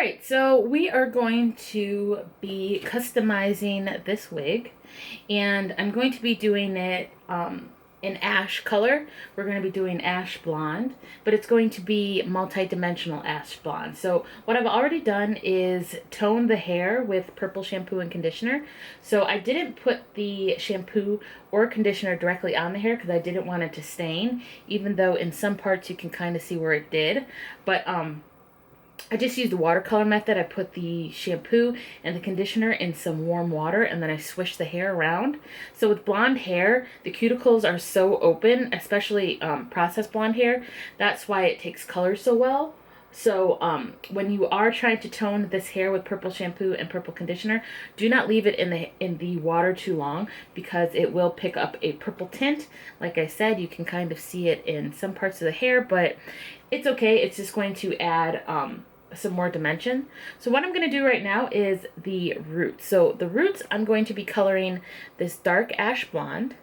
Alright, so we are going to be customizing this wig, and I'm going to be doing it in ash color. We're going to be doing ash blonde, but it's going to be multi-dimensional ash blonde. So what I've already done is tone the hair with purple shampoo and conditioner. So I didn't put the shampoo or conditioner directly on the hair because I didn't want it to stain, even though in some parts you can kind of see where it did. But I just used the watercolor method. I put the shampoo and the conditioner in some warm water, and then I swished the hair around. So with blonde hair, the cuticles are so open, especially processed blonde hair. That's why it takes color so well. So when you are trying to tone this hair with purple shampoo and purple conditioner, do not leave it in the water too long, because it will pick up a purple tint. Like I said, you can kind of see it in some parts of the hair, but it's okay. It's just going to add some more dimension. So what I'm going to do right now is the roots. So the roots, I'm going to be coloring this dark ash blonde.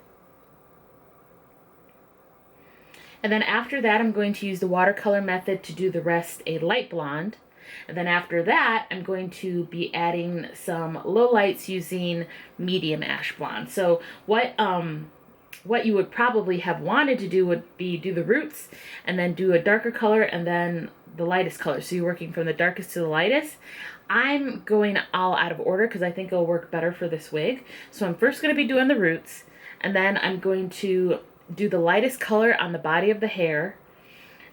And then after that, I'm going to use the watercolor method to do the rest a light blonde. And then after that, I'm going to be adding some lowlights using medium ash blonde. So what you would probably have wanted to do would be do the roots and then do a darker color and then the lightest color. So you're working from the darkest to the lightest. I'm going all out of order because I think it'll work better for this wig. So I'm first going to be doing the roots, and then I'm going to do the lightest color on the body of the hair,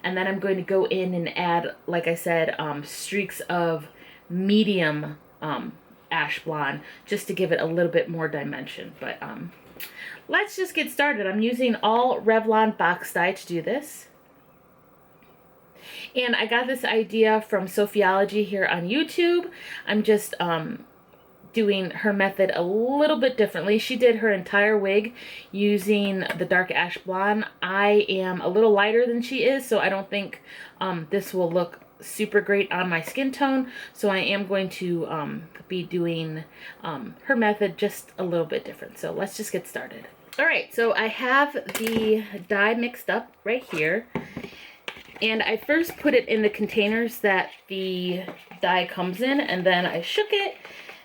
and then I'm going to go in and add, like I said, streaks of medium ash blonde just to give it a little bit more dimension. But let's just get started. I'm using all Revlon box dye to do this. And I got this idea from Sophiology here on YouTube. I'm just doing her method a little bit differently. She did her entire wig using the dark ash blonde. I am a little lighter than she is, so I don't think this will look super great on my skin tone. So I am going to be doing her method just a little bit different. So let's just get started. All right, so I have the dye mixed up right here. And I first put it in the containers that the dye comes in, and then I shook it,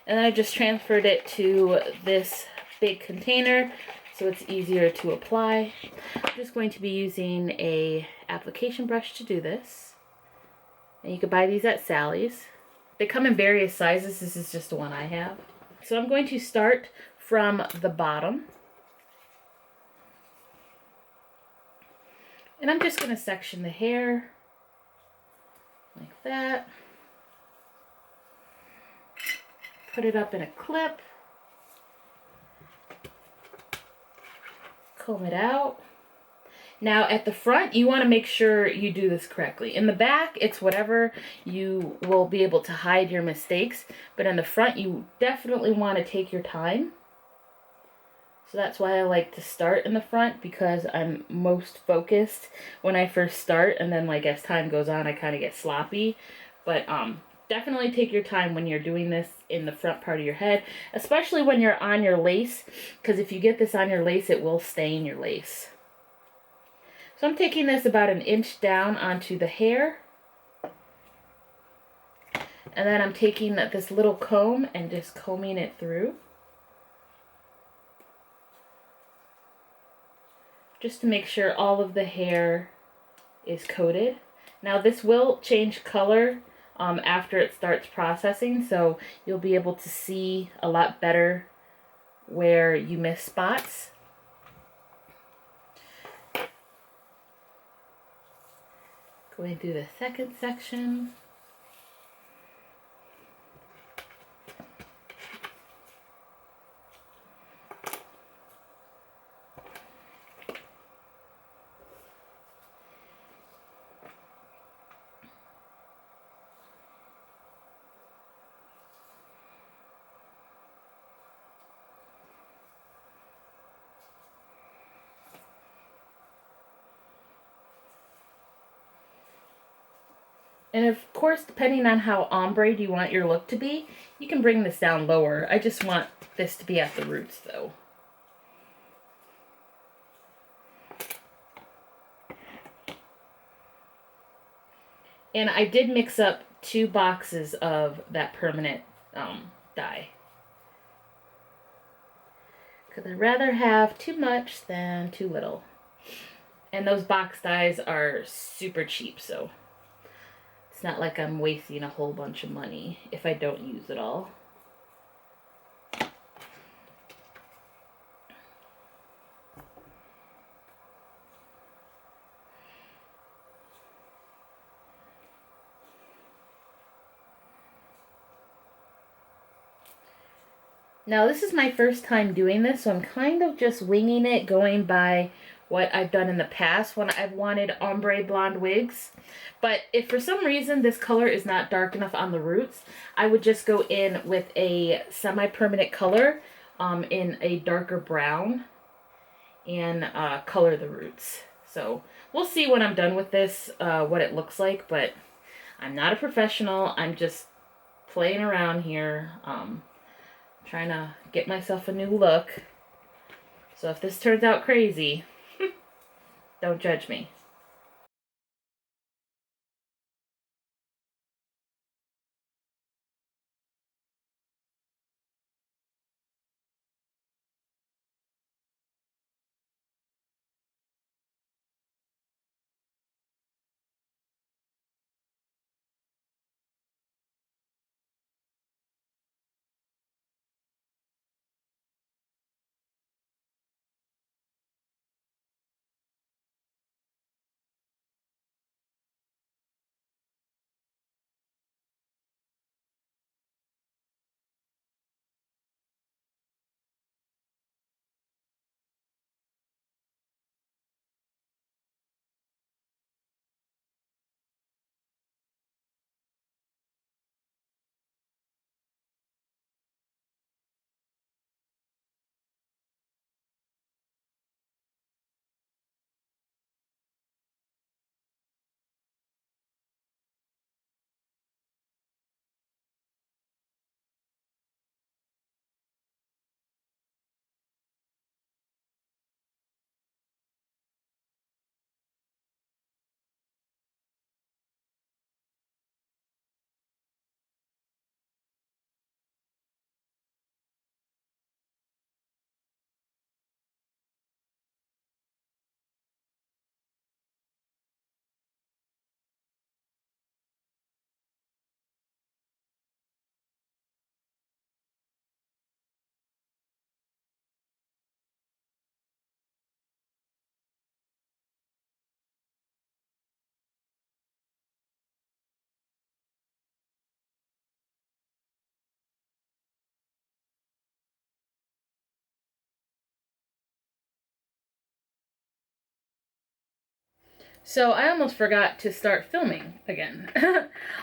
and then I just transferred it to this big container so it's easier to apply. I'm just going to be using a application brush to do this. And you can buy these at Sally's. They come in various sizes. This is just the one I have. So I'm going to start from the bottom. And I'm just going to section the hair like that. Put it up in a clip. Comb it out. Now at the front, you want to make sure you do this correctly. In the back, it's whatever. You will be able to hide your mistakes. But in the front, you definitely want to take your time. So that's why I like to start in the front, because I'm most focused when I first start, and then like as time goes on I kind of get sloppy. But definitely take your time when you're doing this in the front part of your head, especially when you're on your lace, because if you get this on your lace it will stain your lace. So I'm taking this about an inch down onto the hair, and then I'm taking this little comb and just combing it through, just to make sure all of the hair is coated. Now this will change color after it starts processing, so you'll be able to see a lot better where you miss spots. Going through the second section. And of course, depending on how ombre you want your look to be, you can bring this down lower. I just want this to be at the roots though. And I did mix up 2 boxes of that permanent dye. Because I'd rather have too much than too little. And those box dyes are super cheap, so it's not like I'm wasting a whole bunch of money if I don't use it all. Now this is my first time doing this, so I'm kind of just winging it, going by what I've done in the past when I've wanted ombre blonde wigs. But if for some reason this color is not dark enough on the roots, I would just go in with a semi-permanent color in a darker brown and color the roots. So we'll see when I'm done with this what it looks like, but I'm not a professional. I'm just playing around here. Trying to get myself a new look. So if this turns out crazy, don't judge me. So I almost forgot to start filming again.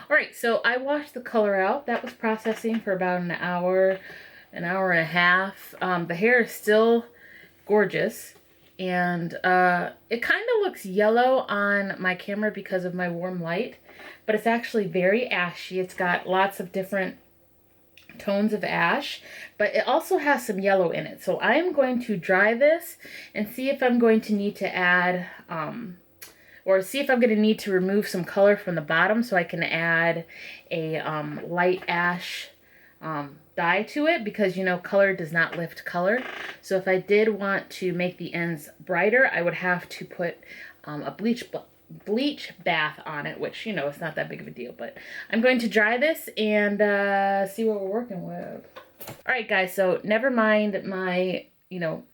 Alright, so I washed the color out. That was processing for about an hour and a half. The hair is still gorgeous. And it kind of looks yellow on my camera because of my warm light. But it's actually very ashy. It's got lots of different tones of ash, but it also has some yellow in it. So I'm going to dry this and see if I'm going to need to add or see if I'm going to need to remove some color from the bottom so I can add a light ash dye to it, because you know color does not lift color. So if I did want to make the ends brighter, I would have to put a bleach bath on it, which you know it's not that big of a deal. But I'm going to dry this and see what we're working with. Alright guys, so never mind my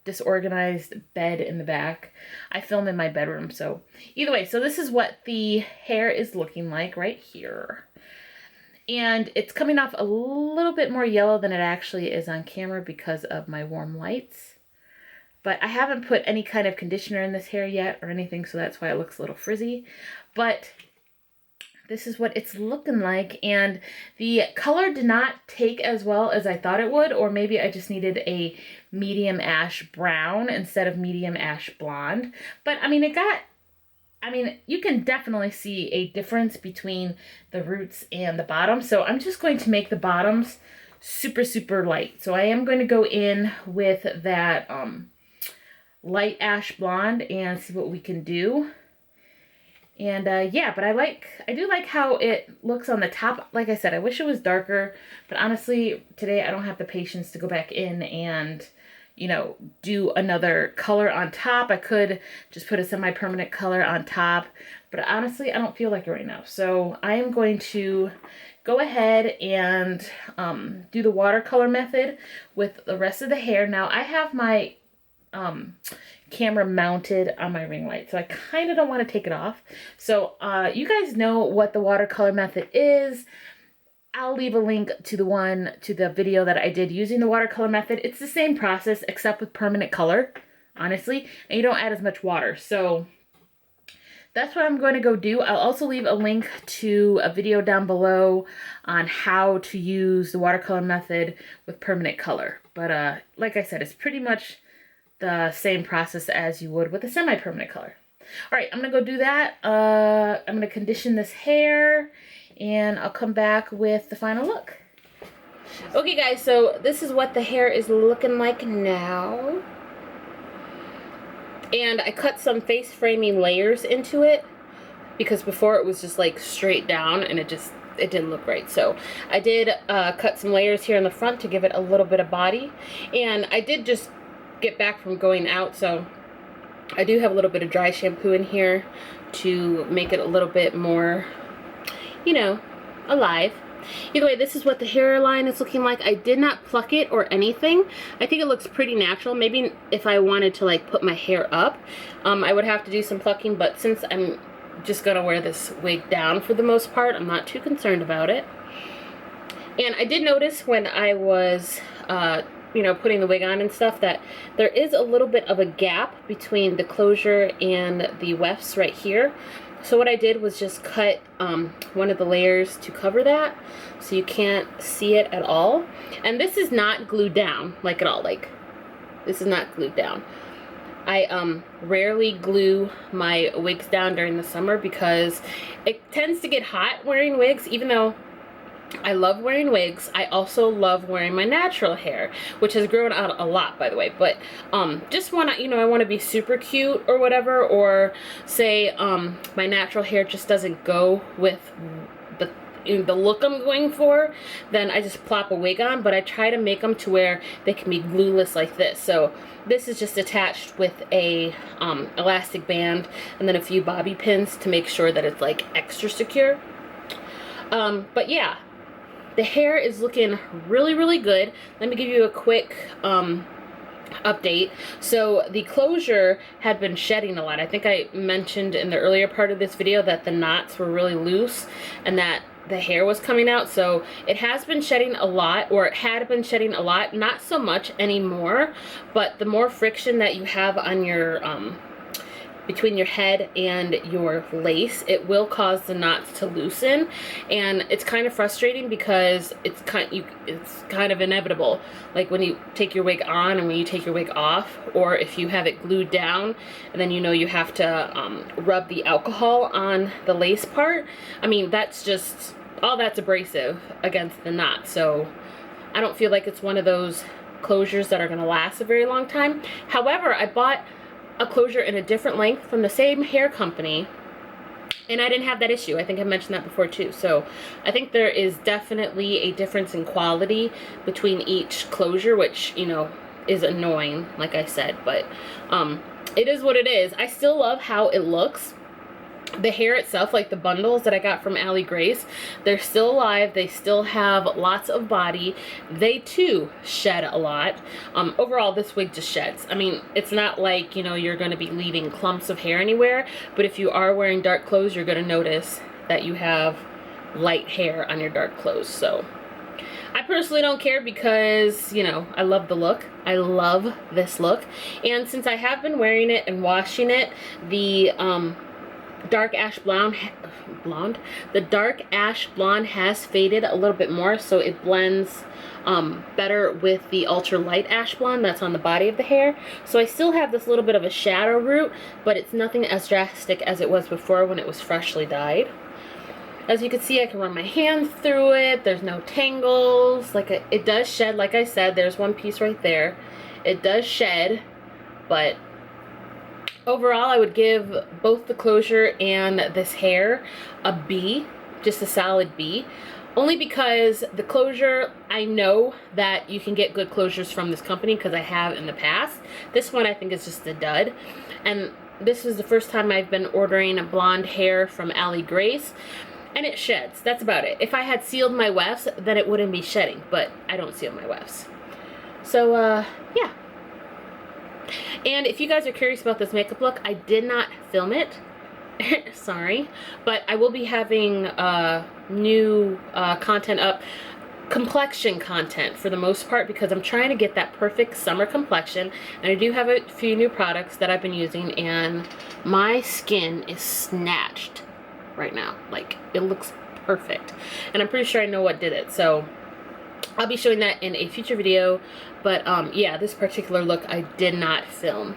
disorganized bed in the back. I film in my bedroom, so either way, so this is what the hair is looking like right here. And it's coming off a little bit more yellow than it actually is on camera because of my warm lights. But I haven't put any kind of conditioner in this hair yet or anything, so that's why it looks a little frizzy. But this is what it's looking like, and the color did not take as well as I thought it would, or maybe I just needed a medium ash brown instead of medium ash blonde. But I mean, you can definitely see a difference between the roots and the bottom. So I'm just going to make the bottoms super, super light. So I am going to go in with that light ash blonde and see what we can do. And yeah, but I do like how it looks on the top. Like I said, I wish it was darker, but honestly, today I don't have the patience to go back in and, you know, do another color on top. I could just put a semi-permanent color on top, but honestly, I don't feel like it right now. So I am going to go ahead and do the watercolor method with the rest of the hair. Now I have my camera mounted on my ring light, so I kind of don't want to take it off. So you guys know what the watercolor method is. I'll leave a link to the video that I did using the watercolor method. It's the same process except with permanent color, honestly, and you don't add as much water. So that's what I'm going to go do. I'll also leave a link to a video down below on how to use the watercolor method with permanent color. But like I said, it's pretty much the same process as you would with a semi-permanent color. All right, I'm gonna go do that. I'm gonna condition this hair and I'll come back with the final look. Okay guys, so this is what the hair is looking like now. And I cut some face framing layers into it because before it was just like straight down and it didn't look right. So I did cut some layers here in the front to give it a little bit of body. And I did just get back from going out, so I do have a little bit of dry shampoo in here to make it a little bit more, you know, alive. Either way, this is what the hairline is looking like. I did not pluck it or anything. I think it looks pretty natural. Maybe if I wanted to like put my hair up, I would have to do some plucking, but since I'm just gonna wear this wig down for the most part, I'm not too concerned about it. And I did notice when I was you know, putting the wig on and stuff, that there is a little bit of a gap between the closure and the wefts right here. So what I did was just cut one of the layers to cover that, so you can't see it at all. And this is not glued down, like at all. Like, this is not glued down. I rarely glue my wigs down during the summer because it tends to get hot wearing wigs. Even though I love wearing wigs, I also love wearing my natural hair, which has grown out a lot, by the way. But just when I, you know, I want to be super cute or whatever, or say my natural hair just doesn't go with the look I'm going for, then I just plop a wig on. But I try to make them to where they can be glueless like this. So this is just attached with a elastic band and then a few bobby pins to make sure that it's like extra secure. But yeah, the hair is looking really, really good. Let me give you a quick update. So the closure had been shedding a lot. I think I mentioned in the earlier part of this video that the knots were really loose and that the hair was coming out. So it has been shedding a lot, or it had been shedding a lot, not so much anymore, but the more friction that you have on your between your head and your lace, it will cause the knots to loosen, and it's kind of frustrating because it's kind of inevitable. Like when you take your wig on and when you take your wig off, or if you have it glued down and then you know you have to rub the alcohol on the lace part. I mean, that's just, all that's abrasive against the knot. So I don't feel like it's one of those closures that are going to last a very long time. However, I bought a closure in a different length from the same hair company, and I didn't have that issue. I think I mentioned that before too. So I think there is definitely a difference in quality between each closure, which, you know, is annoying, like I said, but it is what it is. I still love how it looks. The hair itself, like the bundles that I got from Allie Grace, they're still alive. They still have lots of body. They too shed a lot. Overall, this wig just sheds. I mean, it's not like, you know, you're going to be leaving clumps of hair anywhere, but if you are wearing dark clothes, you're going to notice that you have light hair on your dark clothes. So I personally don't care because, you know, I love the look. I love this look. And since I have been wearing it and washing it, the dark ash blonde, the dark ash blonde has faded a little bit more, so it blends better with the ultra light ash blonde that's on the body of the hair. So I still have this little bit of a shadow root, but it's nothing as drastic as it was before when it was freshly dyed. As you can see, I can run my hands through it. There's no tangles. Like, it does shed, like I said. There's one piece right there. It does shed, but Overall, I would give both the closure and this hair a B, just a solid B. Only because the closure, I know that you can get good closures from this company because I have in the past. This one I think is just a dud. And this is the first time I've been ordering blonde hair from Allie Grace. And it sheds. That's about it. If I had sealed my wefts, then it wouldn't be shedding. But I don't seal my wefts. So, yeah. And if you guys are curious about this makeup look, I did not film it. Sorry. But I will be having new content up. Complexion content for the most part, because I'm trying to get that perfect summer complexion. And I do have a few new products that I've been using. And my skin is snatched right now. Like, it looks perfect. And I'm pretty sure I know what did it. So I'll be showing that in a future video. But yeah, this particular look I did not film.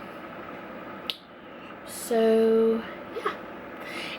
So yeah.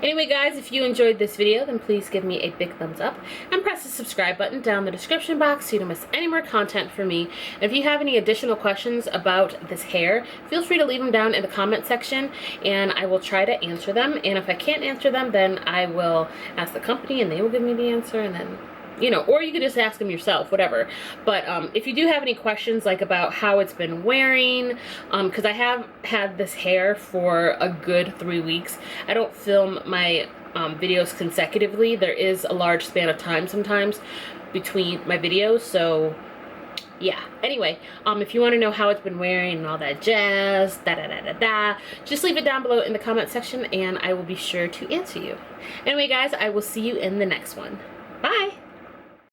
Anyway guys, if you enjoyed this video, then please give me a big thumbs up and press the subscribe button down in the description box so you don't miss any more content from me. And if you have any additional questions about this hair, feel free to leave them down in the comment section and I will try to answer them. And if I can't answer them, then I will ask the company and they will give me the answer, and then, you know, or you could just ask them yourself, whatever. But if you do have any questions, like about how it's been wearing, because I have had this hair for a good 3 weeks. I don't film my videos consecutively. There is a large span of time sometimes between my videos, so yeah. Anyway, if you want to know how it's been wearing and all that jazz, just leave it down below in the comment section and I will be sure to answer you. Anyway guys, I will see you in the next one. Bye!